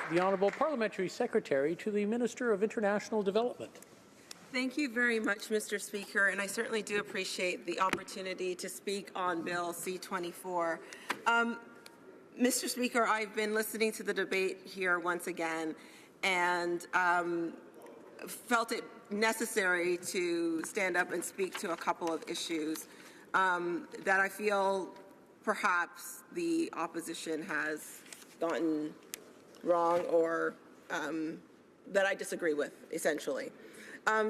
the Honourable Parliamentary Secretary to the Minister of International Development. Thank you very much, Mr. Speaker, and I certainly do appreciate the opportunity to speak on Bill C-24. Mr. Speaker, I've been listening to the debate here once again and felt it necessary to stand up and speak to a couple of issues that I feel perhaps the opposition has gotten wrong or that I disagree with, essentially.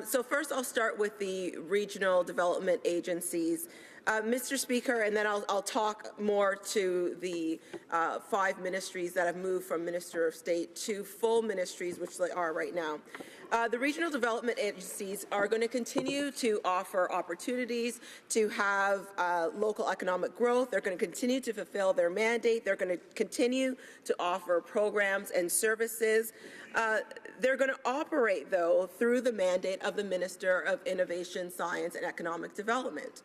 So first I'll start with the regional development agencies. Mr. Speaker, and then I'll talk more to the 5 ministries that have moved from Minister of State to full ministries, which they are right now. The regional development agencies are going to continue to offer opportunities to have local economic growth. They're going to continue to fulfill their mandate. They're going to continue to offer programs and services. They're going to operate, though, through the mandate of the Minister of Innovation, Science and Economic Development.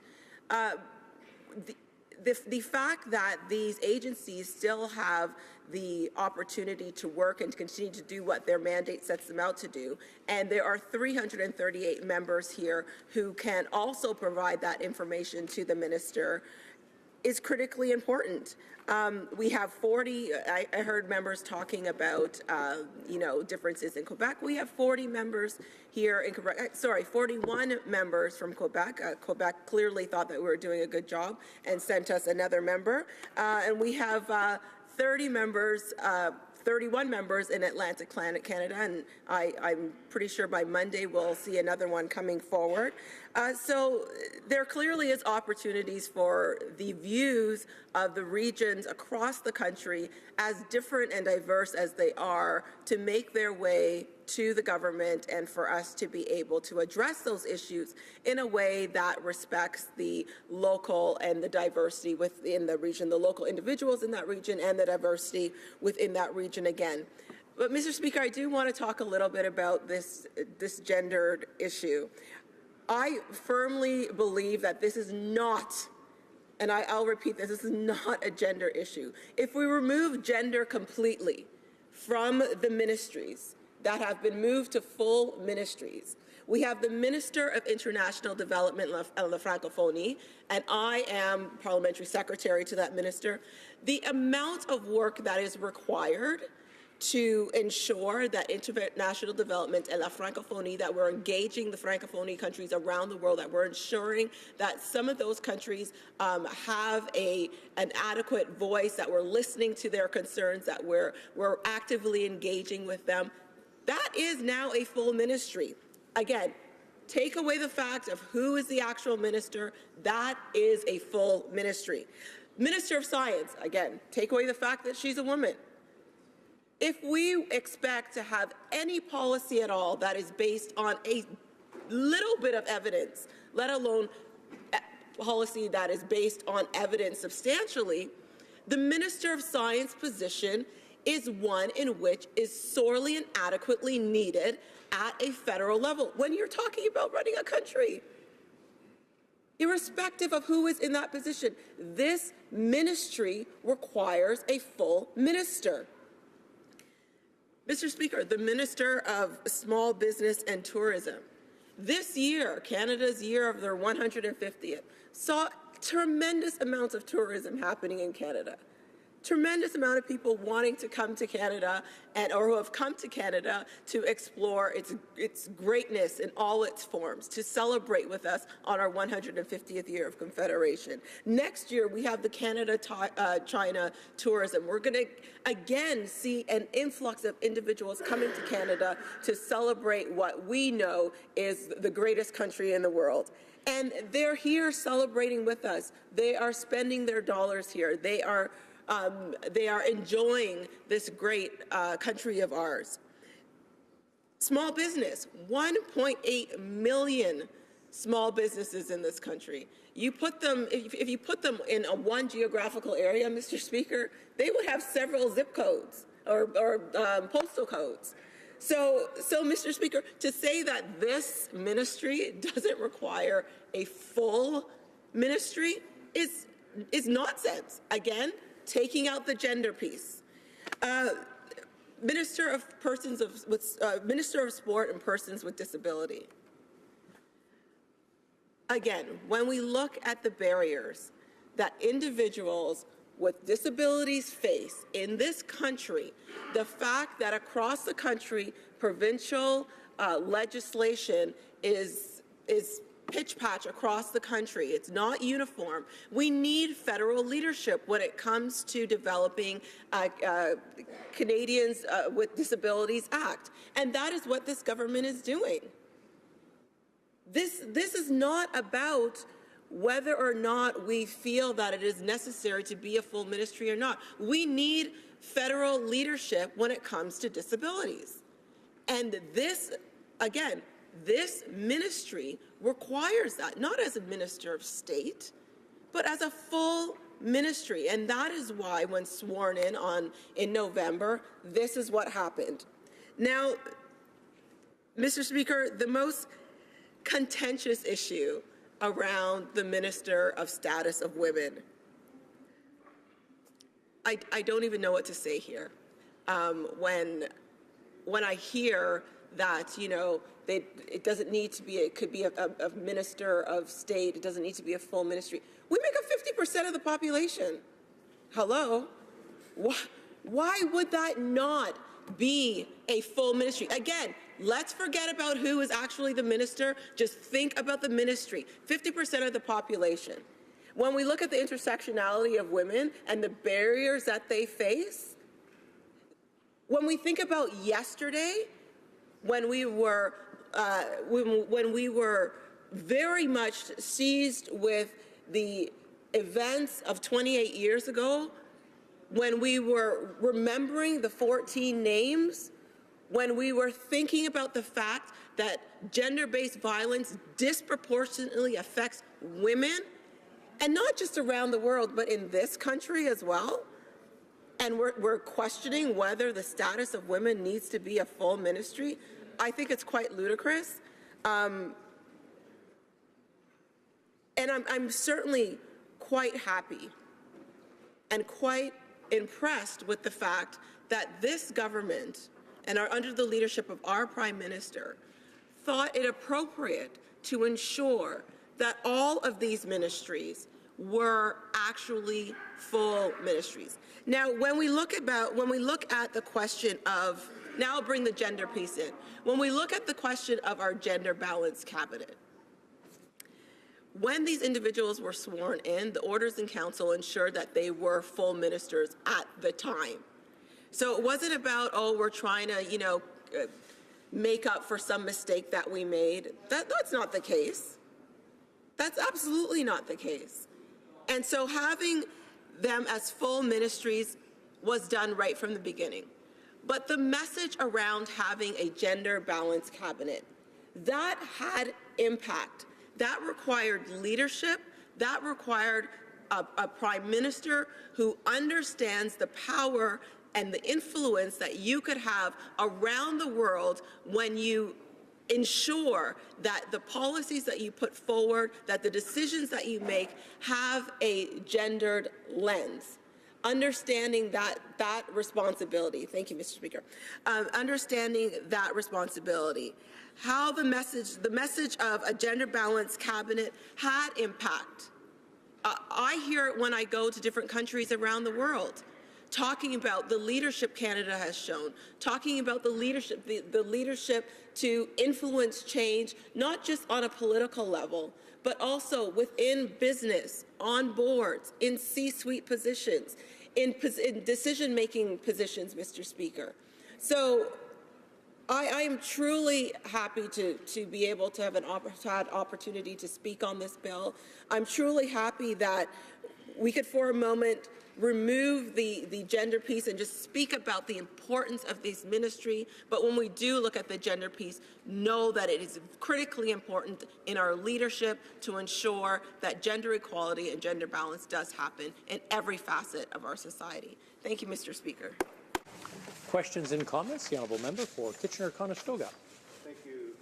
The fact that these agencies still have the opportunity to work and to continue to do what their mandate sets them out to do, and there are 338 members here who can also provide that information to the minister, is critically important. We have 40, I heard members talking about, differences in Quebec. We have 40 members here in Quebec, 41 members from Quebec. Quebec clearly thought that we were doing a good job and sent us another member. And we have 31 members in Atlantic Canada, and I'm pretty sure by Monday we'll see another one coming forward. So there clearly is opportunities for the views of the regions across the country, as different and diverse as they are, to make their way to the government and for us to be able to address those issues in a way that respects the local and the diversity within the region, the local individuals in that region and the diversity within that region again. But Mr. Speaker, I do want to talk a little bit about this gendered issue. I firmly believe that this is not, and I'll repeat this is not a gender issue. If we remove gender completely from the ministries that have been moved to full ministries, we have the Minister of International Development and La Francophonie, and I am Parliamentary Secretary to that minister. The amount of work that is required to ensure that international development and La Francophonie, that we're engaging the Francophonie countries around the world, that we're ensuring that some of those countries have an adequate voice, that we're listening to their concerns, that we're actively engaging with them. That is now a full ministry. Again, take away the fact of who is the actual minister, that is a full ministry. Minister of Science, again, take away the fact that she's a woman. If we expect to have any policy at all that is based on a little bit of evidence, let alone policy that is based on evidence substantially, the Minister of Science position is one in which is sorely and adequately needed at a federal level when you're talking about running a country. Irrespective of who is in that position, this ministry requires a full minister. Mr. Speaker, the Minister of Small Business and Tourism, this year, Canada's year of their 150th, saw tremendous amounts of tourism happening in Canada. Tremendous amount of people wanting to come to Canada or who have come to Canada to explore its greatness in all its forms, to celebrate with us on our 150th year of Confederation. Next year, we have the Canada-China tourism. We're going to again see an influx of individuals coming to Canada to celebrate what we know is the greatest country in the world. And they're here celebrating with us. They are spending their dollars here. They are enjoying this great country of ours. Small business, 1.8 million small businesses in this country. You put them, if you put them in one geographical area, Mr. Speaker, they would have several zip codes or postal codes. So, Mr. Speaker, to say that this ministry doesn't require a full ministry is nonsense. Again, taking out the gender piece. Minister of Sport and Persons with Disability. Again, when we look at the barriers that individuals with disabilities face in this country, the fact that across the country, provincial legislation is pitch patch across the country. It's not uniform. We need federal leadership when it comes to developing Canadians with Disabilities Act. And that is what this government is doing. This is not about whether or not we feel that it is necessary to be a full ministry or not. We need federal leadership when it comes to disabilities. And this, again, this ministry requires that, not as a minister of state, but as a full ministry. And that is why when sworn in November, this is what happened. Now, Mr. Speaker, the most contentious issue around the Minister of Status of Women, I don't even know what to say here. When I hear that, you know, it doesn't need to be, it could be a minister of state, it doesn't need to be a full ministry. We make up 50% of the population. Hello? Why would that not be a full ministry? Again, let's forget about who is actually the minister. Just think about the ministry. 50% of the population. When we look at the intersectionality of women and the barriers that they face, when we think about yesterday, when we were very much seized with the events of 28 years ago, when we were remembering the 14 names, when we were thinking about the fact that gender-based violence disproportionately affects women, and not just around the world, but in this country as well, and we're questioning whether the status of women needs to be a full ministry, I think it's quite ludicrous. And I'm certainly quite happy and quite impressed with the fact that this government, and under the leadership of our Prime Minister, thought it appropriate to ensure that all of these ministries were actually full ministries. Now, when we look at the question of, now I'll bring the gender piece in. When we look at the question of our gender balance cabinet, when these individuals were sworn in, the Orders in Council ensured that they were full ministers at the time. So it wasn't about, oh, we're trying to, you know, make up for some mistake that we made. That's not the case. That's absolutely not the case. And so having them as full ministries was done right from the beginning. But the message around having a gender balanced cabinet, that had impact. That required leadership. That required a prime minister who understands the power and the influence that you could have around the world when you ensure that the policies that you put forward, that the decisions that you make have a gendered lens. Understanding that responsibility. Thank you, Mr. Speaker. Understanding that responsibility. How the message of a gender balanced cabinet had impact. I hear it when I go to different countries around the world, talking about the leadership Canada has shown, talking about the leadership to influence change, not just on a political level, but also within business, on boards, in C-suite positions, in decision-making positions, Mr. Speaker. So I am truly happy to be able to have had opportunity to speak on this bill. I'm truly happy that we could, for a moment, remove the gender piece and just speak about the importance of this ministry. But when we do look at the gender piece, know that it is critically important in our leadership to ensure that gender equality and gender balance does happen in every facet of our society. Thank you, Mr. Speaker. Questions and comments? The honourable member for Kitchener-Conestoga. Thank you,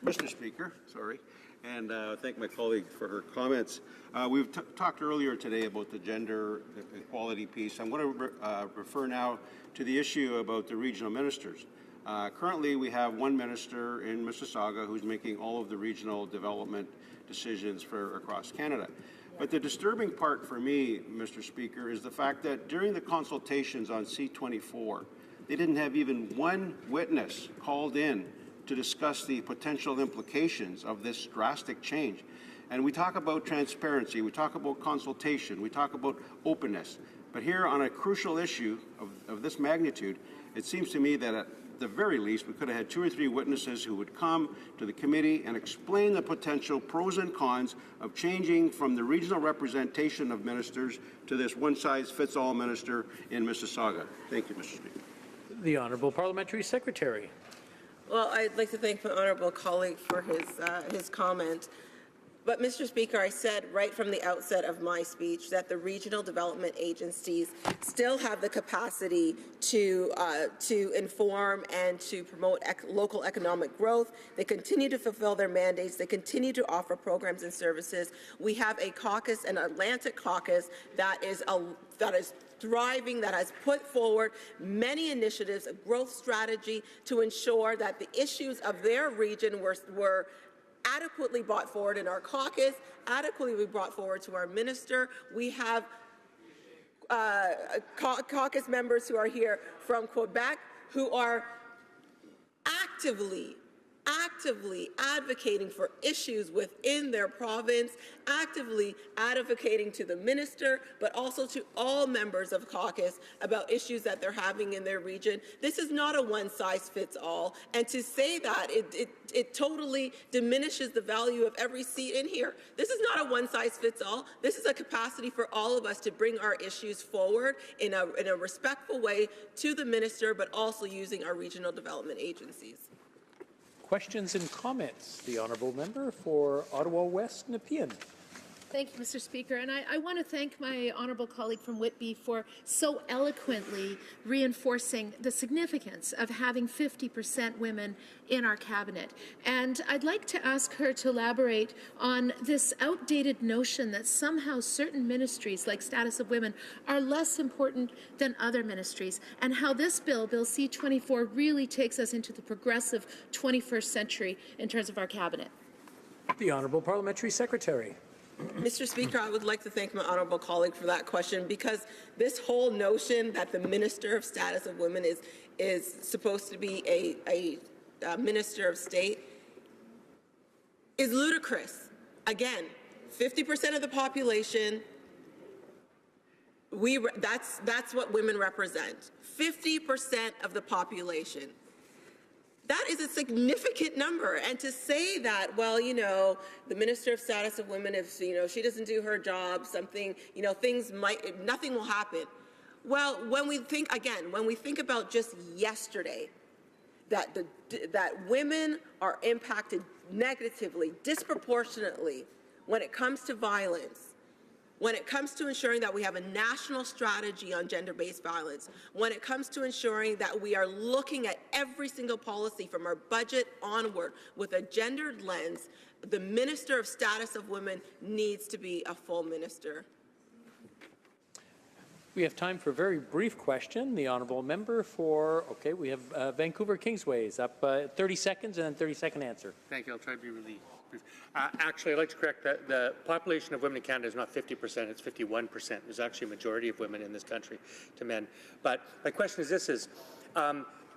Mr. Speaker, sorry, and thank my colleague for her comments. We've talked earlier today about the gender equality piece. I'm going to refer now to the issue about the regional ministers. Currently, we have one minister in Mississauga who's making all of the regional development decisions for across Canada. But the disturbing part for me, Mr. Speaker, is the fact that during the consultations on C-24, they didn't have even one witness called in to discuss the potential implications of this drastic change. And we talk about transparency, we talk about consultation, we talk about openness. But here on a crucial issue of this magnitude, it seems to me that at the very least we could have had 2 or 3 witnesses who would come to the committee and explain the potential pros and cons of changing from the regional representation of ministers to this one-size-fits-all minister in Mississauga. Thank you, Mr. Speaker. The Honourable Parliamentary Secretary. Well, I'd like to thank my honourable colleague for his comment. But, Mr. Speaker, I said right from the outset of my speech that the regional development agencies still have the capacity to inform and to promote local economic growth. They continue to fulfill their mandates. They continue to offer programs and services. We have a caucus, an Atlantic caucus, that is thriving, that has put forward many initiatives, a growth strategy to ensure that the issues of their region were adequately brought forward in our caucus, adequately brought forward to our minister. We have caucus members who are here from Quebec who are actively advocating for issues within their province, actively advocating to the minister, but also to all members of caucus about issues that they're having in their region. This is not a one-size-fits-all, and to say that, it totally diminishes the value of every seat in here. This is not a one-size-fits-all. This is a capacity for all of us to bring our issues forward in a respectful way to the minister, but also using our regional development agencies. Questions and comments. The Honourable Member for Ottawa West Nepean. Thank you, Mr. Speaker. And I want to thank my honourable colleague from Whitby for so eloquently reinforcing the significance of having 50% women in our cabinet. And I'd like to ask her to elaborate on this outdated notion that somehow certain ministries, like status of women, are less important than other ministries, and how this bill, Bill C-24, really takes us into the progressive 21st century in terms of our cabinet. The Honourable Parliamentary Secretary. Mr. Speaker, I would like to thank my honourable colleague for that question, because this whole notion that the Minister of Status of Women is supposed to be a Minister of State is ludicrous. Again, 50% of the population, that's what women represent. 50% of the population. That is a significant number, and to say that, well, you know, the Minister of Status of Women, if she doesn't do her job, something, nothing will happen. Well, when we think about just yesterday, that women are impacted negatively, disproportionately, when it comes to violence. When it comes to ensuring that we have a national strategy on gender-based violence, when it comes to ensuring that we are looking at every single policy from our budget onward with a gendered lens, the Minister of Status of Women needs to be a full minister. We have time for a very brief question. The Honourable Member for, we have Vancouver Kingsways up 30 seconds and then 30-second answer. Thank you. I'll try to be really brief. Actually, I'd like to correct that the population of women in Canada is not 50%, it's 51%. There's actually a majority of women in this country to men. But my question is this,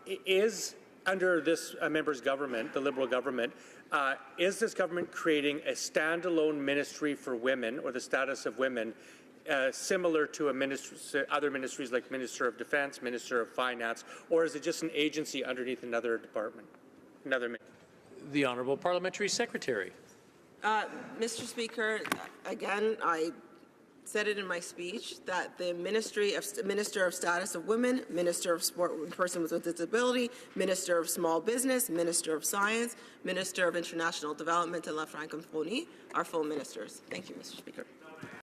is under this member's government, the Liberal government, is this government creating a standalone ministry for women or the status of women similar to other ministries like Minister of Defence, Minister of Finance, or is it just an agency underneath another department, another ministry? The Honourable Parliamentary Secretary. Mr. Speaker, again, I said it in my speech that the Minister of Status of Women, Minister of Sport and Persons with Disability, Minister of Small Business, Minister of Science, Minister of International Development and La Francophonie are full ministers. Thank you, Mr. Speaker.